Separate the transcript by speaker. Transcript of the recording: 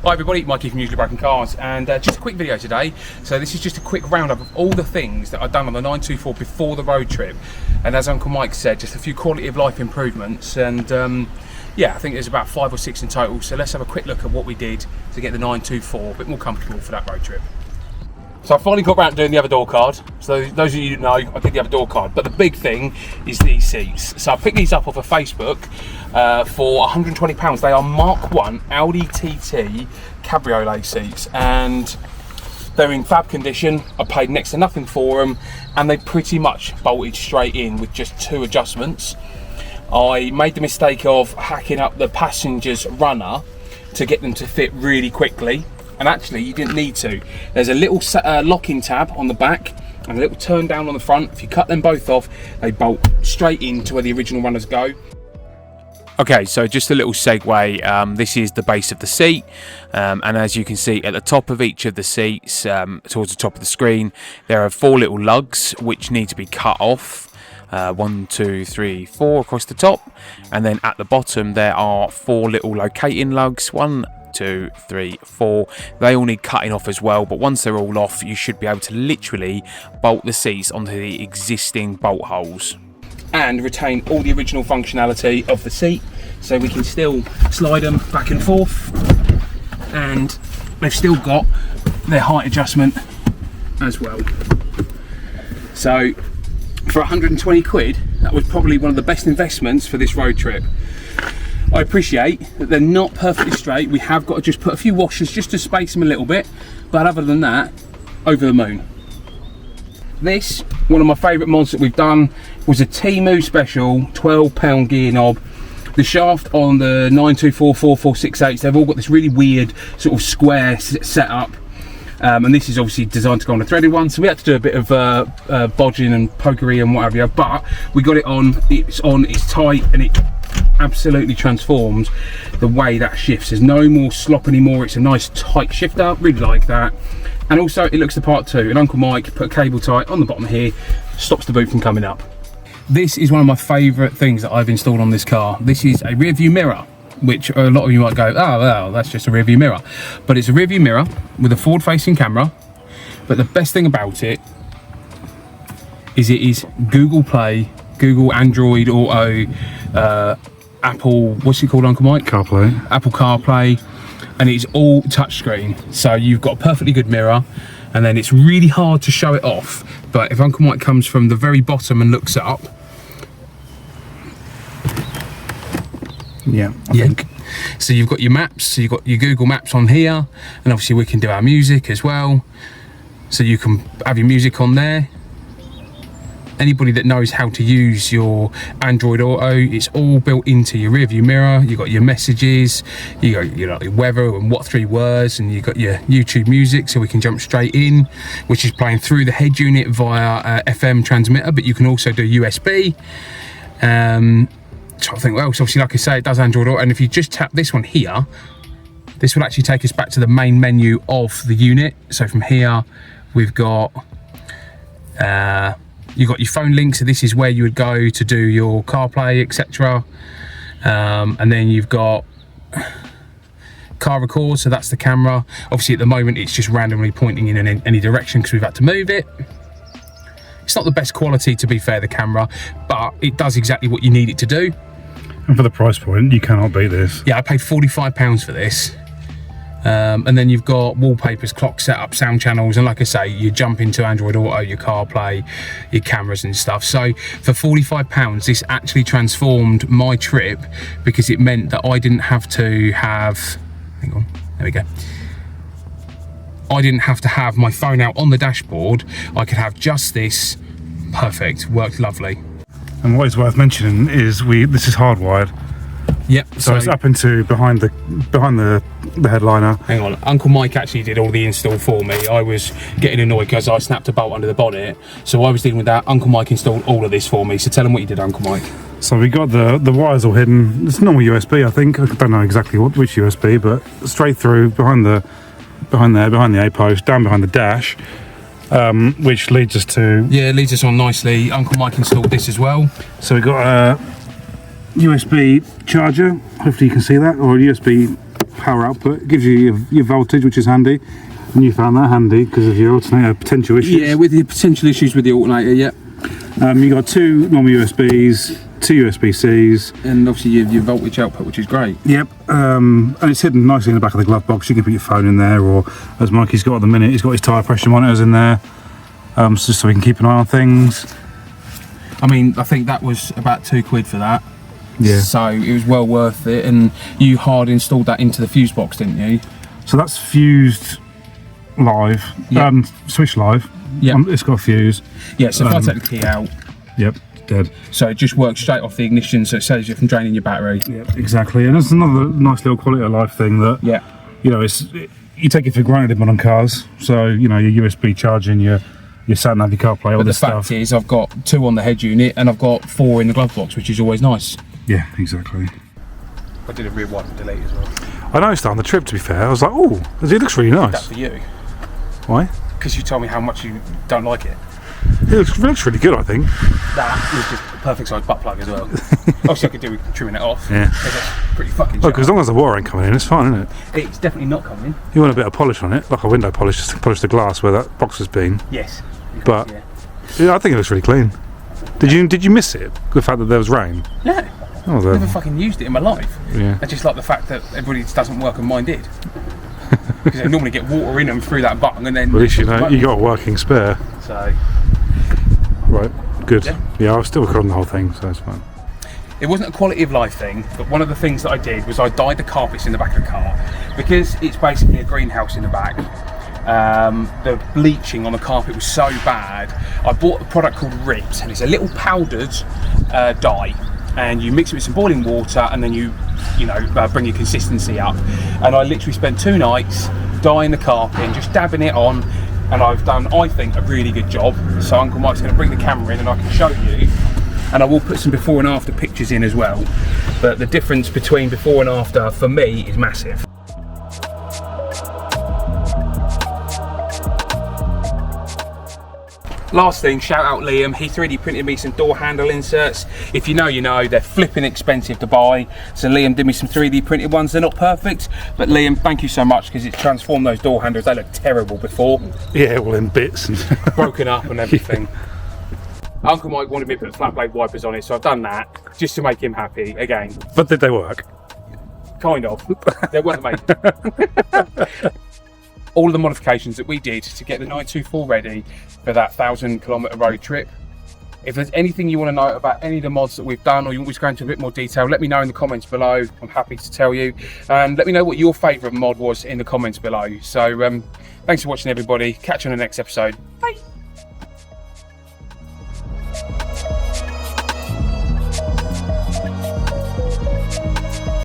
Speaker 1: Hi everybody, Mikey from Usually Broken Cars, and just a quick video today. So this is just a quick roundup of all the things that I've done on the 924 before the road trip, and as Uncle Mike said, just a few quality of life improvements, and yeah, I think there's about 5 or 6 in total. So let's have a quick look at what we did to get the 924 a bit more comfortable for that road trip. So I finally got around to doing the other door card. So those of you who know, I did the other door card. But the big thing is these seats. So I picked these up off of Facebook for £120. They are Mark 1 Audi TT Cabriolet seats, and they're in fab condition. I paid next to nothing for them, and they pretty much bolted straight in with just 2 adjustments. I made the mistake of hacking up the passenger's runner to get them to fit really quickly. And actually you didn't need to. There's a little locking tab on the back and a little turn down on the front. If you cut them both off, they bolt straight into where the original runners go. Okay, so just a little segue. This is the base of the seat, and as you can see at the top of each of the seats, towards the top of the screen, there are 4 little lugs which need to be cut off. 1, 2, 3, 4 across the top, and then at the bottom there are 4 little locating lugs. 1, 2, 3, 4. They all need cutting off as well, but once they're all off, you should be able to literally bolt the seats onto the existing bolt holes and retain all the original functionality of the seat, so we can still slide them back and forth, and they've still got their height adjustment as well. So for 120 quid, that was probably one of the best investments for this road trip. I appreciate that they're not perfectly straight. We have got to just put a few washers just to space them a little bit, but other than that, over the moon. This, one of my favourite mods that we've done, was a Temu special £12 gear knob. The shaft on the 924 4468s, they've all got this really weird sort of square setup, and this is obviously designed to go on a threaded one, so we had to do a bit of bodging and pokery and whatever, but we got it on, it's tight, and it absolutely transforms the way that shifts. There's no more slop anymore. It's a nice tight shifter, really like that, and also it looks the part too. And Uncle Mike put a cable tie on the bottom here, stops the boot from coming up. This is one of my favourite things that I've installed on this car. This is a rear view mirror, which a lot of you might go, oh well, that's just a rear view mirror, but it's a rear view mirror with a forward facing camera. But the best thing about it is Google Play, Google Android Auto, Apple, what's it called, Uncle Mike?
Speaker 2: CarPlay.
Speaker 1: Apple CarPlay, and it's all touchscreen. So you've got a perfectly good mirror, and then it's really hard to show it off. But if Uncle Mike comes from the very bottom and looks up,
Speaker 2: yeah, I think.
Speaker 1: So you've got your maps, so you've got your Google Maps on here, and obviously we can do our music as well. So you can have your music on there. Anybody that knows how to use your Android Auto, it's all built into your rear view mirror. You've got your messages, you got your weather and what 3 words, and you've got your YouTube music, so we can jump straight in, which is playing through the head unit via FM transmitter, but you can also do USB. So I think, well, so obviously, like I say, it does Android Auto, and if you just tap this one here, this will actually take us back to the main menu of the unit. So from here, we've got you've got your phone link, so this is where you would go to do your CarPlay, etc. And then you've got car record, so that's the camera. Obviously at the moment it's just randomly pointing in any direction because we've had to move it. It's not the best quality, to be fair, the camera, but it does exactly what you need it to do.
Speaker 2: And for the price point, you cannot beat this.
Speaker 1: Yeah, I paid £45 for this. And then you've got wallpapers, clock setup, sound channels, and like I say, you jump into Android Auto, your CarPlay, your cameras and stuff. So for £45, this actually transformed my trip, because it meant that I didn't have to have, hang on, there we go. I didn't have to have my phone out on the dashboard. I could have just this. Perfect, worked lovely.
Speaker 2: And what is worth mentioning is this is hardwired.
Speaker 1: Yep.
Speaker 2: So it's up into behind the headliner.
Speaker 1: Hang on, Uncle Mike actually did all the install for me. I was getting annoyed because I snapped a bolt under the bonnet, so I was dealing with that. Uncle Mike installed all of this for me. So tell him what you did, Uncle Mike.
Speaker 2: So we got the wires all hidden. It's normal USB, I think. I don't know exactly which USB, but straight through behind the A post, down behind the dash, which leads us to...
Speaker 1: Yeah, it leads us on nicely. Uncle Mike installed this as well.
Speaker 2: So we got USB charger. Hopefully you can see that, or a USB power output. It gives you your voltage, which is handy. And you found that handy because of your alternator potential issues.
Speaker 1: Yeah, with the potential issues with the alternator, yeah.
Speaker 2: You got 2 normal USBs, 2 USB-Cs.
Speaker 1: And obviously your voltage output, which is great.
Speaker 2: Yep, and it's hidden nicely in the back of the glove box. You can put your phone in there, or as Mikey's got at the minute, he's got his tyre pressure monitors in there, just so we can keep an eye on things.
Speaker 1: I mean, I think that was about £2 for that.
Speaker 2: Yeah.
Speaker 1: So it was well worth it, and you hard installed that into the fuse box, didn't you?
Speaker 2: So that's fused live,
Speaker 1: Yep.
Speaker 2: switch live.
Speaker 1: Yeah.
Speaker 2: It's got a fuse.
Speaker 1: Yeah, so if I take the key out,
Speaker 2: Yep, dead.
Speaker 1: so it just works straight off the ignition, so it saves you from draining your battery.
Speaker 2: Yep, exactly. And it's another nice little quality of life thing that,
Speaker 1: Yeah.
Speaker 2: you know, you take it for granted in modern cars. So, you know, your USB charging, your sat nav, your CarPlay, all
Speaker 1: But the
Speaker 2: this
Speaker 1: fact
Speaker 2: stuff.
Speaker 1: is, I've got 2 on the head unit, and I've got 4 in the glove box, which is always nice.
Speaker 2: Yeah, exactly.
Speaker 1: I did a rear wipe and delete as well.
Speaker 2: I noticed that on the trip, to be fair. I was like, oh, it looks really
Speaker 1: That
Speaker 2: nice.
Speaker 1: for you,
Speaker 2: Why?
Speaker 1: because you told me how much you don't like it.
Speaker 2: It looks really good, I think.
Speaker 1: That was just a perfect size butt plug as well. Obviously, I could do with trimming it off.
Speaker 2: Yeah.
Speaker 1: Because that's pretty fucking
Speaker 2: Look,
Speaker 1: sharp.
Speaker 2: as long as the water ain't coming in, it's fine, isn't it?
Speaker 1: It's definitely not coming.
Speaker 2: You want a bit of polish on it, like a window polish, just to polish the glass where that box has been.
Speaker 1: Yes.
Speaker 2: But
Speaker 1: Yeah.
Speaker 2: yeah, I think it looks really clean. Did you miss it? The fact that there was rain?
Speaker 1: No,
Speaker 2: Oh,
Speaker 1: never
Speaker 2: then.
Speaker 1: fucking used it in my life.
Speaker 2: Yeah.
Speaker 1: I just like the fact that everybody just doesn't work and mine did. Because they normally get water in them through that button and then...
Speaker 2: At least you know you got a working spare.
Speaker 1: So,
Speaker 2: Right, good.
Speaker 1: Yeah.
Speaker 2: Yeah, I was still recording the whole thing, so it's fine.
Speaker 1: it wasn't a quality of life thing, but one of the things that I did was I dyed the carpets in the back of the car. Because it's basically a greenhouse in the back, the bleaching on the carpet was so bad, I bought a product called Rips, and it's a little powdered dye. And you mix it with some boiling water, and then you bring your consistency up. And I literally spent 2 nights dyeing the carpet and just dabbing it on, and I've done, I think, a really good job. So Uncle Mike's going to bring the camera in and I can show you, and I will put some before and after pictures in as well. But the difference between before and after for me is massive. Last thing, shout out Liam. He 3D printed me some door handle inserts. If you know, you know, they're flipping expensive to buy. So Liam did me some 3D printed ones. They're not perfect, but Liam, thank you so much, because it's transformed those door handles. They looked terrible before.
Speaker 2: Yeah, all in bits and
Speaker 1: Broken up and everything. Uncle Mike wanted me to put flat blade wipers on it, so I've done that just to make him happy again.
Speaker 2: But did they work?
Speaker 1: Kind of. They weren't made. All of the modifications that we did to get the 924 ready for that 1,000-kilometre road trip. If there's anything you want to know about any of the mods that we've done, or you want me to go into a bit more detail, let me know in the comments below. I'm happy to tell you. And let me know what your favourite mod was in the comments below. So thanks for watching, everybody. Catch you on the next episode. Bye.